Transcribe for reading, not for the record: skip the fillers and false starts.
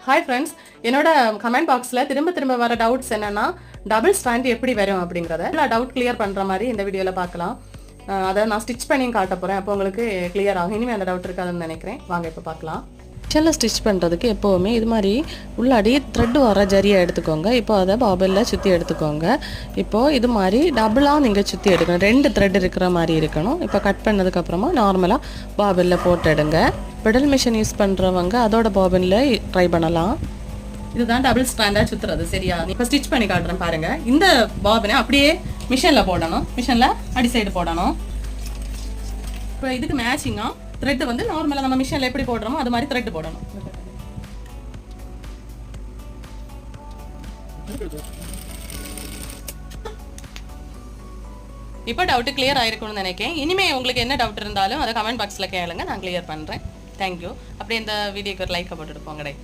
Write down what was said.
Hi friends, என்னோட comment பாக்ஸில் திரும்ப வர டவுட்ஸ் என்னன்னா டபுள் ஸ்டாண்ட் எப்படி வரும் அப்படிங்கிறத டவுட் கிளியர் பண்ணுற மாதிரி இந்த வீடியோவில் பார்க்கலாம். அதை நான் ஸ்டிச் பண்ணி காட்ட போகிறேன். அப்போ உங்களுக்கு கிளியர் ஆகும். இனிமேல் அந்த டவுட் இருக்காதுன்னு நினைக்கிறேன். வாங்க இப்போ பார்க்கலாம். மிஷினில் ஸ்டிச் பண்ணுறதுக்கு எப்போவுமே இது மாதிரி உள்ளாடி த்ரெட்டு வர ஜரியை எடுத்துக்கோங்க. இப்போ அதை பாபிளில் சுற்றி எடுத்துக்கோங்க. இப்போது இது மாதிரி டபுளாக நீங்கள் சுற்றி எடுக்கணும். 2 த்ரெட் இருக்கிற மாதிரி இருக்கணும். இப்போ கட் பண்ணதுக்கப்புறமா நார்மலாக பாபிளில் போட்டு எடுங்க. பெடல் மிஷின் யூஸ் பண்ணுறவங்க அதோட பாபினில் ட்ரை பண்ணலாம். இதுதான் டபுள் ஸ்டாண்டாக சுற்றுறது. சரியா? இப்போ ஸ்டிச் பண்ணி காட்டுறேன் பாருங்க. இந்த பாபினை அப்படியே மிஷினில் போடணும். மிஷினில் அடி சைடு போடணும். இப்போ இதுக்கு மேட்சிங்காக த்ரெட் வந்து நார்மலாக நம்ம மிஷினில் எப்படி போடுறோமோ அது மாதிரி த்ரெட் போடணும். இப்போ டவுட் கிளியர் ஆயிருக்கும்னு நினைக்கிறேன். இனிமேல் உங்களுக்கு என்ன டவுட் இருந்தாலும் அதை கமெண்ட் பாக்ஸில் கேளுங்க, நான் கிளியர் பண்ணுறேன். தேங்க்யூ. அப்படியே இந்த வீடியோக்கு ஒரு லைக்கை போட்டுட்டு போங்கடே.